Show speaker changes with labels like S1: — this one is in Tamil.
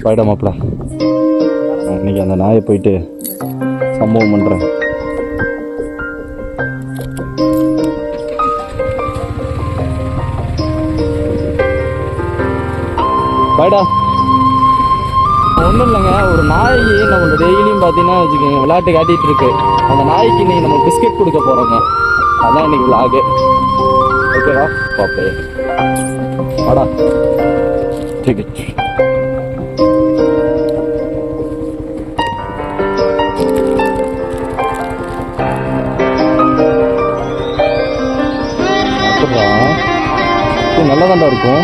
S1: போயிட மாப்பிள்ள. இன்னைக்கு அந்த நாயை போயிட்டு சம்பவம் பண்ணுறேன். பாய்டா. ஒன்றும் இல்லைங்க, ஒரு நாய் நம்மளோட டெய்லியும் பார்த்தீங்கன்னா வச்சுக்கோங்க விளையாட்டு காட்டிகிட்டு இருக்கு. அந்த நாய்க்கு இன்னைக்கு நம்ம பிஸ்கெட் கொடுக்க போகிறோங்க. அதான் இன்னைக்கு விளாகு. ஓகேவா பாப்பே வாடா. சரி நல்லா தாண்டா இருக்கும்.